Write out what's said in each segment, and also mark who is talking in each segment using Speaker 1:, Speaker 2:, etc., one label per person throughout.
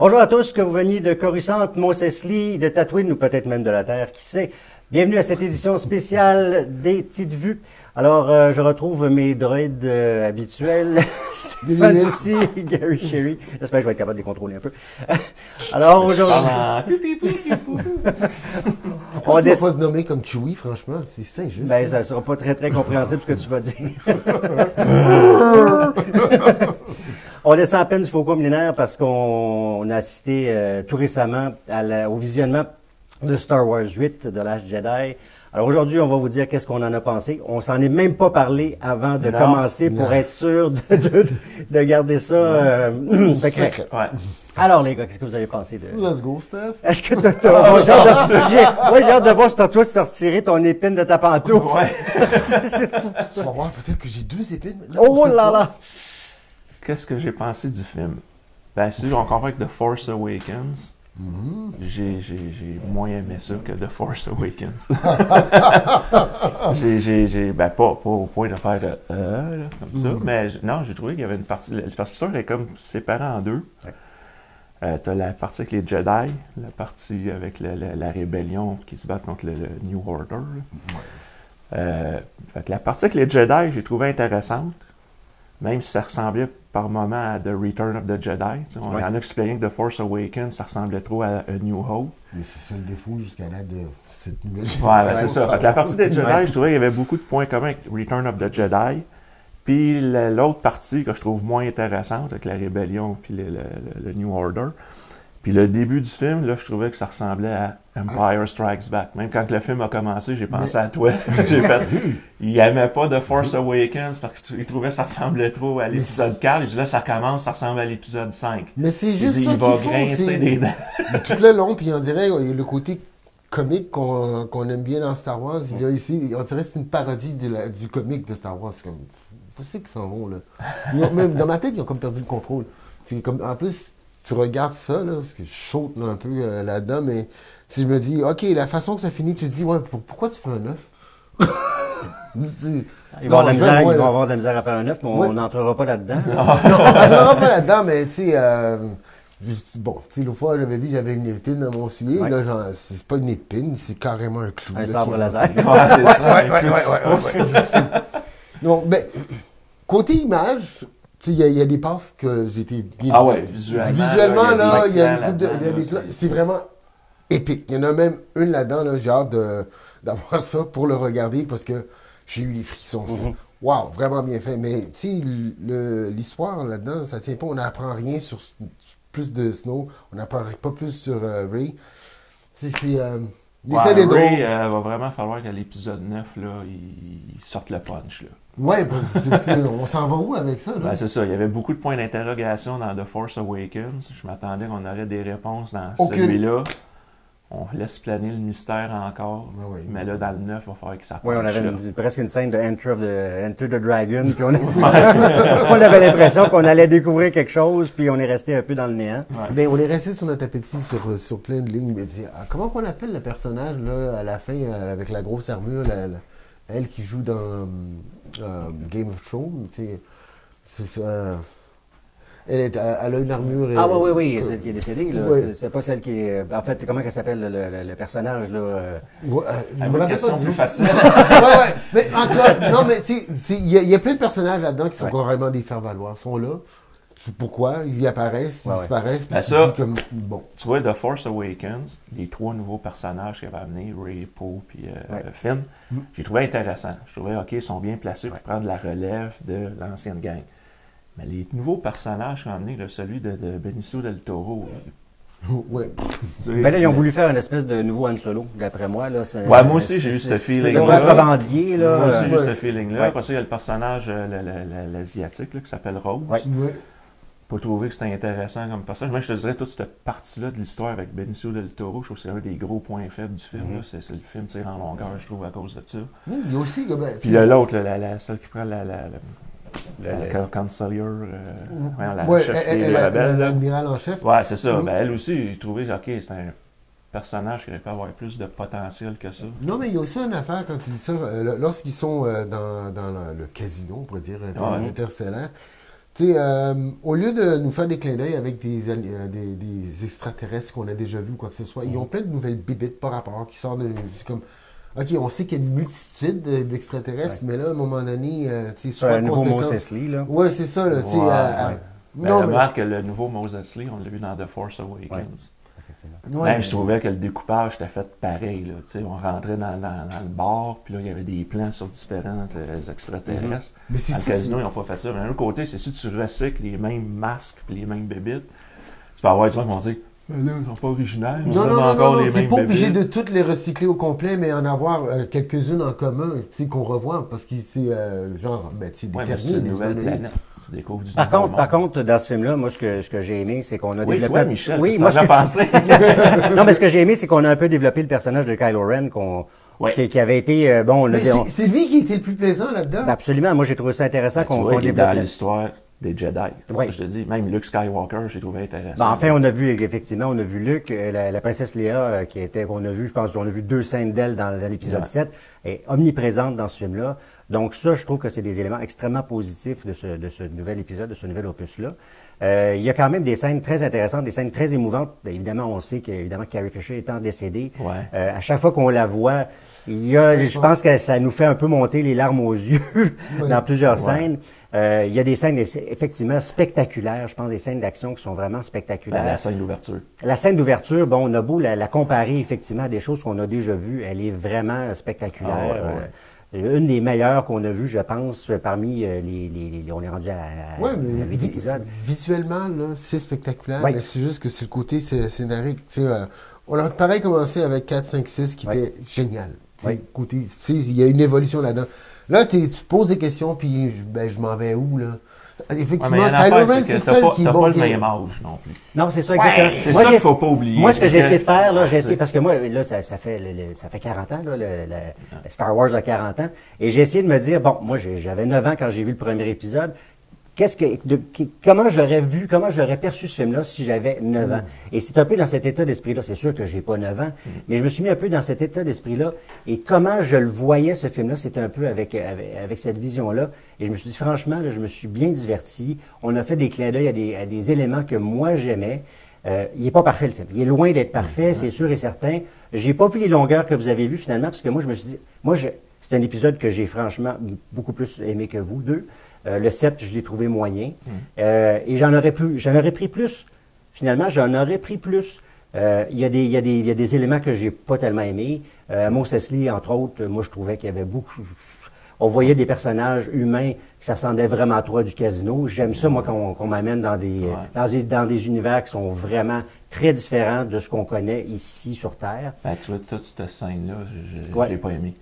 Speaker 1: Bonjour à tous, que vous veniez de Coruscant, Mos Eisley, de Tatooine ou peut-être même de la Terre, qui sait. Bienvenue à cette édition spéciale des Petites Vues. Alors, je retrouve mes droïdes habituels, Stéphane Soucy, Gary Sherry. J'espère que je vais être capable de les contrôler un peu. Alors, aujourd'hui...
Speaker 2: On ne va pas se nommer comme Chewie, franchement, c'est injuste.
Speaker 1: Ben, ça sera pas très, très compréhensible ce que tu vas dire. On descend à peine du Faucon millénaire parce qu'on a assisté tout récemment au visionnement de Star Wars 8 de l'Âge Jedi. Alors aujourd'hui, on va vous dire qu'est-ce qu'on en a pensé. On s'en est même pas parlé avant de commencer pour être sûr de garder ça secret.
Speaker 3: Ouais.
Speaker 1: Alors les gars, qu'est-ce que vous avez pensé de...
Speaker 2: Let's go, Steph.
Speaker 1: Est-ce que j'ai hâte de voir toi si t'as retiré ton épine de ta pantoufle.
Speaker 3: Ouais.
Speaker 2: Tu vas voir, peut-être que j'ai 2 épines maintenant.
Speaker 1: Oh là là!
Speaker 3: Qu'est-ce que j'ai pensé du film? Ben, si on compare avec The Force Awakens, j'ai moins aimé ça que The Force Awakens. Ben, pas au point de faire là, comme ça, mais non, j'ai trouvé qu'il y avait une partie, parce que ça, elle est comme séparée en deux. Ouais. T'as la partie avec les Jedi, la partie avec la rébellion qui se bat contre le New Order. Fait que la partie avec les Jedi, j'ai trouvé intéressante. Même si ça ressemblait par moments à The Return of the Jedi. Il y en a qui se plaignaient que The Force Awakens, ça ressemblait trop à A New Hope.
Speaker 2: Mais c'est ça le défaut jusqu'à là de cette nouvelle
Speaker 3: Ouais, ben c'est ça. Fait que la partie des Jedi, je trouvais qu'il y avait beaucoup de points communs avec Return of the Jedi. Puis l'autre partie que je trouve moins intéressante, avec la rébellion puis le New Order. Puis le début du film, là, je trouvais que ça ressemblait à Empire Strikes Back. Même quand le film a commencé, j'ai pensé à toi. J'ai fait... Il aimait pas The Force Awakens parce qu'il trouvait que ça ressemblait trop à l'épisode 4. Il dit là, ça commence, ça ressemble à l'épisode 5.
Speaker 2: Mais c'est juste
Speaker 3: il
Speaker 2: ça
Speaker 3: dit, il va
Speaker 2: qu'il faut,
Speaker 3: grincer des dents.
Speaker 2: Tout le long, puis on dirait le côté comique qu'on aime bien dans Star Wars. Il y a ici, on dirait que c'est une parodie du comique de Star Wars. C'est comme, vous savez qu'ils s'en vont, là. Même dans ma tête, ils ont comme perdu le contrôle. C'est comme, en plus... Tu regardes ça, là, parce que je saute là, un peu là-dedans, mais si je me dis, OK, la façon que ça finit, tu te dis, ouais, pourquoi tu fais un 9?
Speaker 1: Ils vont avoir de la misère à faire un 9, mais on n'entrera pas là-dedans.
Speaker 2: Non, on n'entrera pas là-dedans, mais tu sais, bon, tu sais, l'autre fois, j'avais dit j'avais une épine dans mon soulier. Là, genre, c'est pas une épine, c'est carrément un clou.
Speaker 1: Un sabre laser.
Speaker 2: Ouais. Non, mais, côté image, il y a des passes que j'ai été bien.
Speaker 3: Ah ouais, visuellement
Speaker 2: là, il y a une couple de c'est vraiment épique. Il y en a même une là-dedans, là, j'ai hâte d'avoir ça pour le regarder parce que j'ai eu les frissons. Wow, vraiment bien fait. Mais tu sais, l'histoire là-dedans, ça tient pas. On n'apprend rien sur plus de Snow. On n'apprend pas plus sur Rey.
Speaker 3: Rey, va vraiment falloir qu'à l'épisode 9, là, il sorte le punch, là.
Speaker 2: Ouais, on s'en va où avec ça, là?
Speaker 3: Ben, c'est ça. Il y avait beaucoup de points d'interrogation dans The Force Awakens. Je m'attendais qu'on aurait des réponses dans celui-là. On laisse planer le mystère encore. Mais là, dans le 9, il va falloir que ça punch.
Speaker 1: Oui, on avait presque une scène de Enter the Dragon. Puis on avait l'impression qu'on allait découvrir quelque chose, puis on est resté un peu dans le néant.
Speaker 2: Ouais. Ben, on est resté sur notre appétit sur plein de lignes. Mais comment on appelle le personnage là, à la fin avec la grosse armure, elle qui joue dans Game of Thrones, elle a une armure.
Speaker 1: Ah oui, celle qui est décédée, là. Ouais. C'est pas celle qui est. En fait, comment elle s'appelle le personnage, là?
Speaker 3: Une question plus facile.
Speaker 2: ouais. Mais encore, non, mais il y a plein de personnages là-dedans qui sont carrément des faire-valoir. Ils sont là. Pourquoi? Ils y apparaissent, ils disparaissent.
Speaker 3: Ben ça,
Speaker 2: comme, bon.
Speaker 3: Tu vois, The Force Awakens, les 3 nouveaux personnages qu'elle va amener, Rey, Poe puis Finn, j'ai trouvé intéressant. Je trouvais, OK, ils sont bien placés pour prendre la relève de l'ancienne gang. Mais les nouveaux personnages qu'ils ont amenés, là, celui de Benicio del Toro...
Speaker 2: Ouais.
Speaker 1: Ben là, ils ont voulu faire une espèce de nouveau Han Solo, d'après moi. Là,
Speaker 3: ouais, moi aussi, j'ai eu ce feeling-là.
Speaker 1: Contrebandier, là.
Speaker 3: Moi aussi, j'ai eu ce feeling-là. Après ça, il y a le personnage, l'Asiatique, là, qui s'appelle Rose.
Speaker 2: Ouais.
Speaker 3: Pas trouvé que c'était intéressant comme personnage. Moi, je te dirais, toute cette partie-là de l'histoire avec Benicio del Toro, je trouve que c'est un des gros points faibles du film. C'est le film tire en longueur, je trouve, à cause de ça.
Speaker 2: Il y a aussi...
Speaker 3: Puis l'autre, celle qui prend la Cancelier,
Speaker 2: l'admiral en chef.
Speaker 3: Ouais, c'est ça. Ben, elle aussi, j'ai trouvé, OK, c'est un personnage qui aurait pu avoir plus de potentiel que ça.
Speaker 2: Non, mais il y a aussi une affaire quand tu dis ça. Lorsqu'ils sont dans le casino, on pourrait dire, interstellaire, Tu sais, au lieu de nous faire des clins d'œil avec des extraterrestres qu'on a déjà vus ou quoi que ce soit, ils ont plein de nouvelles bibites par rapport qui sortent de. C'est comme, OK, on sait qu'il y a une multitude d'extraterrestres, mais là, à un moment donné, tu sais, soit
Speaker 1: un nouveau
Speaker 2: conséquent.
Speaker 1: Moses Lee, là.
Speaker 2: Ouais, c'est ça, là, tu sais.
Speaker 3: Ben, remarque que le nouveau Moses Lee, on l'a vu dans The Force Awakens.
Speaker 2: Ouais.
Speaker 3: Même, je trouvais que le découpage était fait pareil. Là. Tu sais, on rentrait dans le bar, puis là, il y avait des plans sur différents extraterrestres.
Speaker 2: Mais c'est
Speaker 3: Dans le
Speaker 2: ça,
Speaker 3: casino, ils n'ont pas fait ça. Mais d'un autre côté, c'est si tu recycles les mêmes masques et les mêmes bébites, tu peux avoir des gens qui vont dire mais là, ils sont pas originales.
Speaker 2: Non, t'es pas obligé de toutes les recycler au complet, mais en avoir quelques-unes en commun, tu sais, qu'on revoit, parce que c'est genre, ben, tu sais,
Speaker 3: Ouais,
Speaker 2: déterminé,
Speaker 3: c'est une
Speaker 2: des
Speaker 3: nouvelle
Speaker 2: humanoïdes.
Speaker 3: planète.
Speaker 1: Par contre, dans ce film-là, moi, ce que j'ai aimé, c'est qu'on a
Speaker 3: Oui,
Speaker 1: développé.
Speaker 3: toi, Michel,
Speaker 1: oui,
Speaker 3: ça
Speaker 1: moi,
Speaker 3: m'a pensé.
Speaker 1: Non, mais ce que j'ai aimé, c'est qu'on a un peu développé le personnage de Kylo Ren, qui avait été, bon,
Speaker 2: Mais c'est lui qui était le plus plaisant là-dedans.
Speaker 1: Absolument. Moi, j'ai trouvé ça intéressant qu'on
Speaker 3: il est dans
Speaker 1: développe.
Speaker 3: l'histoire des Jedi.
Speaker 1: Oui.
Speaker 3: Je te dis, même Luke Skywalker, j'ai trouvé intéressant.
Speaker 1: Ben, enfin, on a vu, effectivement, on a vu Luke, la princesse Léa, qu'on a vu, je pense, on a vu 2 scènes d'elle dans l'épisode 7, est omniprésente dans ce film-là. Donc ça, je trouve que c'est des éléments extrêmement positifs de ce nouvel épisode, de ce nouvel opus-là. Il y a quand même des scènes très intéressantes, des scènes très émouvantes. Bien, évidemment, on sait qu'évidemment Carrie Fisher étant décédée, à chaque fois qu'on la voit, je pense que ça nous fait un peu monter les larmes aux yeux dans plusieurs scènes. Il y a des scènes effectivement spectaculaires, je pense des scènes d'action qui sont vraiment spectaculaires.
Speaker 3: La scène d'ouverture.
Speaker 1: La scène d'ouverture, bon, on a beau la comparer effectivement à des choses qu'on a déjà vues, elle est vraiment spectaculaire. Une des meilleures qu'on a vues, je pense, parmi on est rendu à 8 épisodes.
Speaker 2: Visuellement, là, c'est spectaculaire, mais c'est juste que c'est le côté scénarique. Tu sais, on a pareil commencé avec 4, 5, 6 qui était génial. Côté, tu sais, il y a une évolution là-dedans. Là, tu te poses des questions, puis je m'en vais où, là? Effectivement, Kylo Ren, c'est le seul qui
Speaker 3: t'as
Speaker 2: bon.
Speaker 3: pas le même âge non plus.
Speaker 1: Non, c'est ça, exactement.
Speaker 3: C'est ça qu'il faut pas oublier.
Speaker 1: Moi, ce que j'ai essayé de faire, là, parce que moi, là, ça fait 40 ans, là, Star Wars a 40 ans, et j'ai essayé de me dire, bon, moi, j'avais 9 ans quand j'ai vu le premier épisode, comment j'aurais perçu ce film-là si j'avais 9 ans? Et c'est un peu dans cet état d'esprit-là. C'est sûr que j'ai pas 9 ans, mais je me suis mis un peu dans cet état d'esprit-là. Et comment je le voyais, ce film-là, c'était un peu avec cette vision-là. Et je me suis dit, franchement, là, je me suis bien diverti. On a fait des clins d'œil à des éléments que moi, j'aimais. Il est pas parfait, le film. Il est loin d'être parfait, c'est sûr et certain. J'ai pas vu les longueurs que vous avez vues, finalement, parce que moi, je me suis dit, c'est un épisode que j'ai franchement beaucoup plus aimé que vous deux. Le 7, je l'ai trouvé moyen. Et j'en aurais pris plus. Finalement, j'en aurais pris plus. Il y a des éléments que j'ai pas tellement aimés. Moses Lee, entre autres, moi, je trouvais qu'il y avait beaucoup. On voyait des personnages humains qui ça ressemblait vraiment à toi du casino. J'aime ça, moi, qu'on m'amène dans des univers qui sont vraiment très différents de ce qu'on connaît ici sur Terre.
Speaker 3: Ben, toute cette scène-là, je l'ai pas aimé.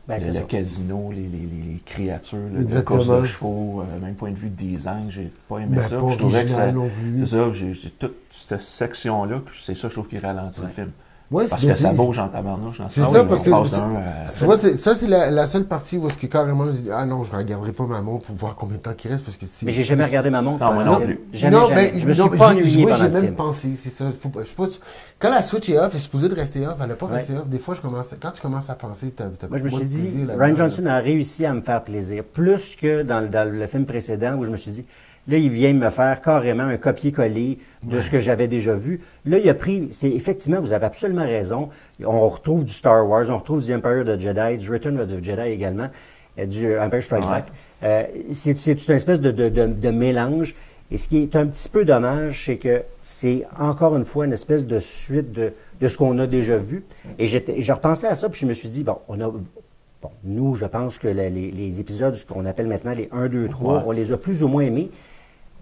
Speaker 1: Ben,
Speaker 3: le casino, les créatures, les courses de chevaux, même point de vue de design, j'ai pas aimé ça. Je trouvais que c'est ça, j'ai toute cette section-là, c'est ça, je trouve qui ralentit le film.
Speaker 2: Ouais,
Speaker 3: parce que ça bouge en tabarnouche.
Speaker 2: C'est ça, parce que tu vois, ça c'est la seule partie où est-ce que carrément je dis non, je regarderai pas ma montre pour voir combien de temps il reste parce que
Speaker 1: mais j'ai jamais regardé ma montre.
Speaker 3: Non, moi non plus.
Speaker 1: Jamais. Je me suis pas ennuyé pendant
Speaker 2: j'ai
Speaker 1: le
Speaker 2: même
Speaker 1: film.
Speaker 2: pensé, c'est ça. Quand la Switch est off, elle est supposée de rester off, elle n'a pas resté off. Des fois, quand tu commences à penser,
Speaker 1: moi, je me suis dit, Rian Johnson a réussi à me faire plaisir, plus que dans le film précédent où je me suis dit, là, il vient me faire carrément un copier-coller de ce que j'avais déjà vu. Là, il a pris, effectivement, vous avez absolument raison. On retrouve du Star Wars, on retrouve du Empire of the Jedi, du Return of the Jedi également, du Empire Strikes Back. C'est une espèce de mélange. Et ce qui est un petit peu dommage, c'est que c'est encore une fois une espèce de suite de ce qu'on a déjà vu. Et je repensais à ça, puis je me suis dit, nous, je pense que les épisodes, ce qu'on appelle maintenant les 1, 2, 3, on les a plus ou moins aimés.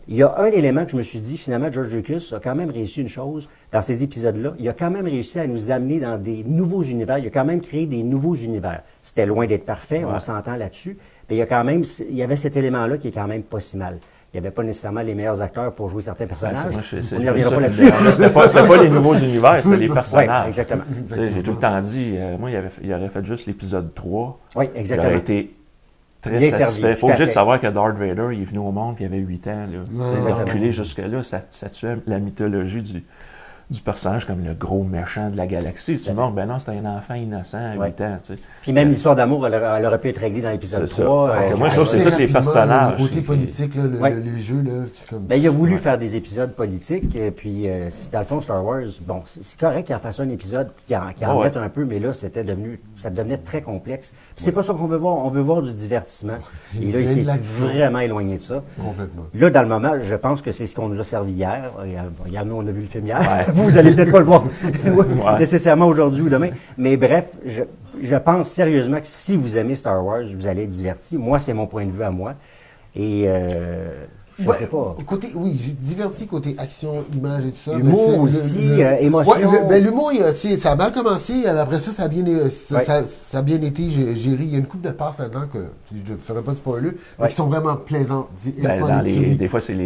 Speaker 1: Il y a un élément que je me suis dit, finalement, George Lucas a quand même réussi une chose dans ces épisodes-là. Il a quand même réussi à nous amener dans des nouveaux univers. Il a quand même créé des nouveaux univers. C'était loin d'être parfait, on s'entend là-dessus. Mais il y avait cet élément-là qui est quand même pas si mal. Il n'y avait pas nécessairement les meilleurs acteurs pour jouer certains personnages. On n'y reviendra pas là-dessus.
Speaker 3: C'était pas les nouveaux univers, c'était les personnages.
Speaker 1: Oui, exactement.
Speaker 3: J'ai tout le temps dit, moi, il aurait fait juste l'épisode 3.
Speaker 1: Oui, exactement.
Speaker 3: Il aurait été très satisfait. Il faut juste savoir que Darth Vader, il est venu au monde, puis il avait 8 ans. Reculer jusque-là, ça tuait la mythologie du personnage comme le gros méchant de la galaxie. Tu vois, ben non, c'est un enfant innocent à 8 ans. Tu sais.
Speaker 1: Puis même l'histoire d'amour, elle aurait pu être réglée dans l'épisode 3.
Speaker 3: Moi, je trouve que c'est tous les personnages.
Speaker 2: Le côté politique, là, les jeux, là, c'est comme...
Speaker 1: Ben, il a voulu faire des épisodes politiques, et puis dans le fond, Star Wars, bon, c'est correct qu'il en fasse un épisode, puis qu'il en mette un peu, mais là, ça devenait très complexe. Puis c'est pas ça qu'on veut voir, on veut voir du divertissement. Et là, il s'est vraiment éloigné de ça.
Speaker 2: Complètement.
Speaker 1: Là, dans le moment, je pense que c'est ce qu'on nous a servi hier. Hier, nous, on a vu le film hier. Ouais. Vous allez peut-être pas le voir nécessairement aujourd'hui ou demain. Mais bref, je pense sérieusement que si vous aimez Star Wars, vous allez être divertis. Moi, c'est mon point de vue à moi. Et je sais pas.
Speaker 2: Côté, diverti côté action, image et tout ça.
Speaker 1: Humour aussi, émotion.
Speaker 2: Ouais, l'humour, ça a mal commencé. Après ça, ça a bien été. J'ai ri. Il y a une couple de passes là-dedans que je ne ferai pas de spoiler, mais qui sont vraiment plaisantes.
Speaker 3: Des fois, c'est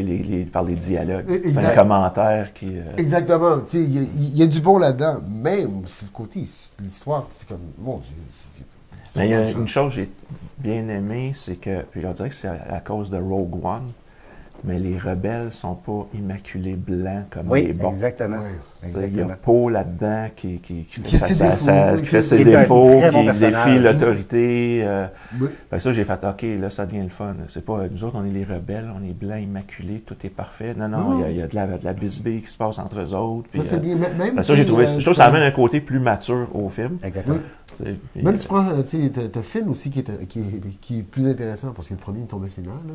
Speaker 3: par les dialogues. C'est un commentaire qui...
Speaker 2: Exactement. Il y a du bon là-dedans. Mais c'est le côté, l'histoire, c'est comme, mon Dieu.
Speaker 3: Mais il y a une chose que j'ai bien aimée, c'est que, puis on dirait que c'est à cause de Rogue One, mais les rebelles sont pas immaculés blancs comme les bons.
Speaker 1: Exactement.
Speaker 3: Il y a Poe là-dedans qui fait ses défauts, qui défie l'autorité. Ça, j'ai fait, OK, là, ça devient le fun. C'est pas, nous autres, on est les rebelles, on est blancs, immaculés, tout est parfait. Non, il y a de la bisbille qui se passe entre eux autres. Puis,
Speaker 2: c'est bien. Même
Speaker 3: ça, j'ai trouvé, je trouve que ça amène un côté plus mature au film.
Speaker 1: Exactement.
Speaker 2: Même tu prends, t'as Finn aussi qui est plus intéressant parce que le premier, il tombait ses nerfs, là.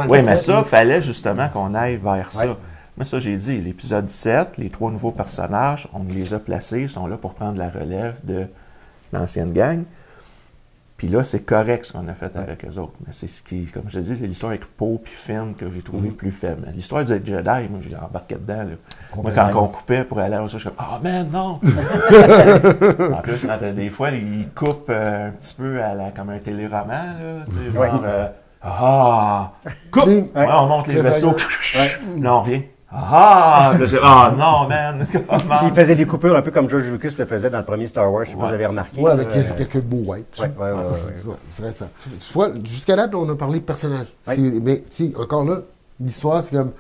Speaker 3: Oui, mais ça, fallait justement qu'on aille vers ça. Mais ça, j'ai dit, l'épisode 7, les 3 nouveaux personnages, on les a placés, ils sont là pour prendre la relève de l'ancienne gang. Puis là, c'est correct ce qu'on a fait avec eux autres. Mais c'est ce qui, comme je te dis, c'est l'histoire avec Poe et Finn que j'ai trouvé plus faible. L'histoire du Jedi, moi, j'ai embarqué dedans. Là. Moi, quand on coupait pour aller à ça, je suis comme, ah, man, non! En plus, quand des fois, ils coupent un petit peu comme un téléroman, là, tu sais, genre, coupe! Ouais, on monte les vaisseaux. Non, on revient. Non, man!
Speaker 2: Il faisait des coupures un peu comme George Lucas le faisait dans le premier Star Wars, je sais pas si vous avez remarqué. Ouais, avec quelques beaux white.
Speaker 1: Ouais.
Speaker 2: C'est vrai ça. Tu vois, jusqu'à là, on a parlé de personnages. Mais, tu sais, encore là, l'histoire, c'est comme,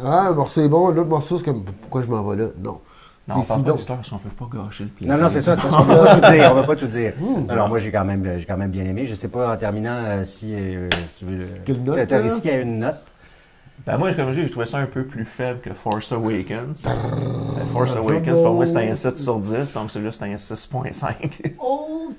Speaker 2: un morceau est bon, l'autre morceau, c'est comme, pourquoi je m'en vais là? Non.
Speaker 3: Non, on parle pas d'histoire parce qu'on ne veut pas gâcher le plaisir.
Speaker 1: Non, c'est ça, c'est parce qu'on ne veut pas tout dire. On ne va pas tout dire. Alors, moi, j'ai quand même bien aimé. Je ne sais pas, en terminant, si tu veux...
Speaker 2: Quelle note?
Speaker 1: Tu as risqué à une note?
Speaker 3: Ben moi, comme je dis, j'ai trouvé ça un peu plus faible que Force Awakens. Force Awakens, pour moi, c'était un 7 sur 10, donc celui-là, c'était un 6.5.
Speaker 2: Oh,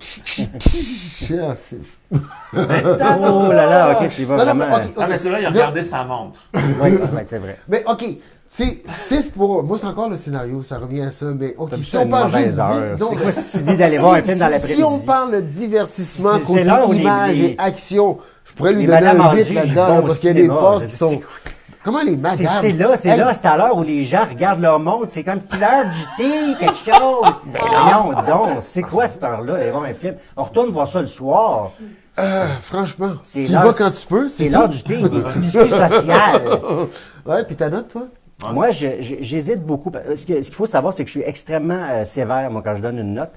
Speaker 1: oh là là, ok, tu vas vraiment...
Speaker 3: Ah, mais c'est vrai, il a regardé sa montre.
Speaker 1: Oui, c'est vrai.
Speaker 2: Mais ok, c'est pour... Moi, c'est encore le scénario, ça revient à ça, mais ok, si on parle juste...
Speaker 1: C'est quoi cette idée d'aller voir un film dans l'après-midi?
Speaker 2: Si on parle de divertissement, côté image et action, je pourrais lui donner un 8 là-dedans, parce qu'il y a des postes qui sont... Comment les madames?
Speaker 1: C'est là, c'est à l'heure où les gens regardent leur montre, c'est comme l'heure du thé, quelque chose. Non, donc, c'est quoi cette heure-là d'aller voir un film? On retourne voir ça le soir.
Speaker 2: Franchement, tu y vas quand tu peux,
Speaker 1: c'est l'heure du thé, des petits biscuits sociaux.
Speaker 2: Ouais, puis ta note, toi?
Speaker 1: Moi, j'hésite beaucoup. Ce qu'il faut savoir, c'est que je suis extrêmement sévère, moi, quand je donne une note.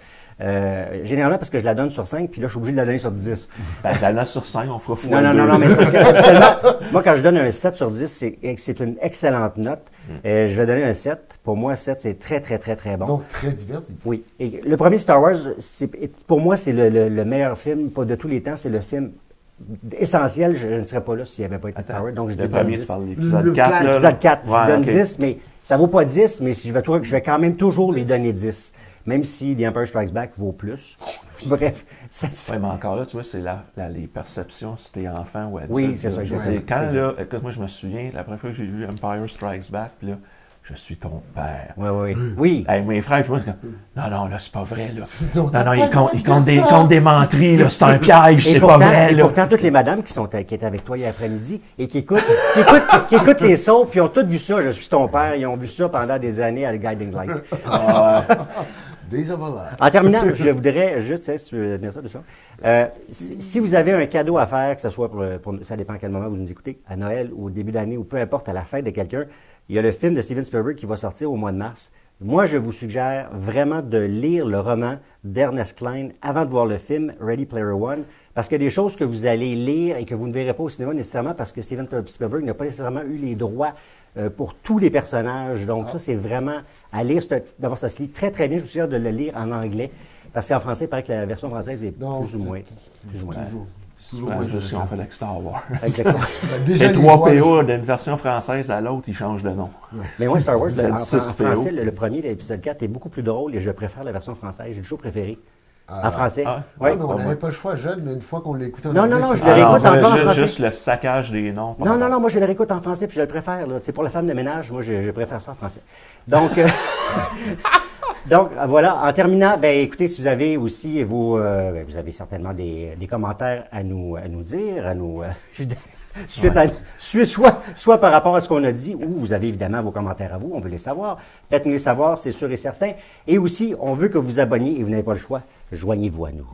Speaker 1: Généralement parce que je la donne sur 5, puis là, je suis obligé de la donner sur 10.
Speaker 3: Ben, la note sur 5, on fera fou.
Speaker 1: Non, mais c'est parce que, absolument, moi, quand je donne un 7 sur 10, c'est une excellente note. Je vais donner un 7. Pour moi, 7, c'est très, très, très, très bon.
Speaker 2: Donc, très diverti.
Speaker 1: Oui. Et le premier Star Wars, pour moi, c'est le meilleur film, pas de tous les temps, c'est le film essentiel. Je ne serais pas là s'il n'y avait pas été Star Wars. Donc, je donne 10.
Speaker 3: L'épisode 4.
Speaker 1: L'épisode 4, je donne 10, mais ça vaut pas 10, mais je vais quand même toujours les donner 10. Même si The Empire Strikes Back vaut plus. Bref.
Speaker 3: Oui, mais encore là, tu vois, c'est les perceptions si t'es enfant ou adulte.
Speaker 1: Oui, c'est ça.
Speaker 3: Écoute, moi, je me souviens, la première fois que j'ai vu Empire Strikes Back, puis là, je suis ton père.
Speaker 1: Oui.
Speaker 3: Hey, mes frères, puis moi, non, là, c'est pas vrai, là. Non, il compte des menteries, là, c'est un piège, c'est pas vrai, là.
Speaker 1: Et pourtant, toutes les madames qui étaient avec toi hier après-midi et qui écoutent les sons, puis ont toutes vu ça, je suis ton père, ils ont vu ça pendant des années à le Guiding Light. En terminant, je voudrais juste, si vous avez un cadeau à faire, que ce soit pour ça dépend à quel moment vous nous écoutez, à Noël ou au début d'année ou peu importe, à la fête de quelqu'un, il y a le film de Steven Spielberg qui va sortir au mois de mars, Moi, je vous suggère vraiment de lire le roman d'Ernest Cline avant de voir le film Ready Player One, parce qu'il y a des choses que vous allez lire et que vous ne verrez pas au cinéma nécessairement parce que Steven Spielberg n'a pas nécessairement eu les droits pour tous les personnages. Donc ça, c'est vraiment à lire. D'abord, ça se lit très, très bien. Je vous suggère de le lire en anglais, parce qu'en français, il paraît que la version française est plus ou moins.
Speaker 3: Juste si on fait avec Star Wars.
Speaker 1: Exactement.
Speaker 3: C'est 3 PO d'une version française à l'autre, ils changent de nom.
Speaker 1: Mais moi, Star Wars,
Speaker 3: C'est
Speaker 1: en
Speaker 3: 6 PO.
Speaker 1: français, le premier, l'épisode 4, est beaucoup plus drôle et je préfère la version française. J'ai toujours préféré. En français.
Speaker 3: Ah,
Speaker 1: Oui.
Speaker 2: Non, mais on n'avait pas le choix, jeune, mais une fois qu'on l'écoutait en
Speaker 1: Non,
Speaker 2: anglais,
Speaker 1: non, non,
Speaker 2: c'est-
Speaker 1: je le réécoute encore en français.
Speaker 3: Juste le saccage des noms.
Speaker 1: Non, moi je le réécoute en français puis je le préfère. Là. C'est pour la femme de ménage, moi je préfère ça en français. Donc, donc voilà, en terminant, ben écoutez, si vous avez aussi, vous avez certainement des commentaires à nous dire, à nous soit par rapport à ce qu'on a dit, ou vous avez évidemment vos commentaires à vous, on veut les savoir. Faites-nous les savoir, c'est sûr et certain. Et aussi, on veut que vous abonniez et vous n'avez pas le choix, joignez-vous à nous.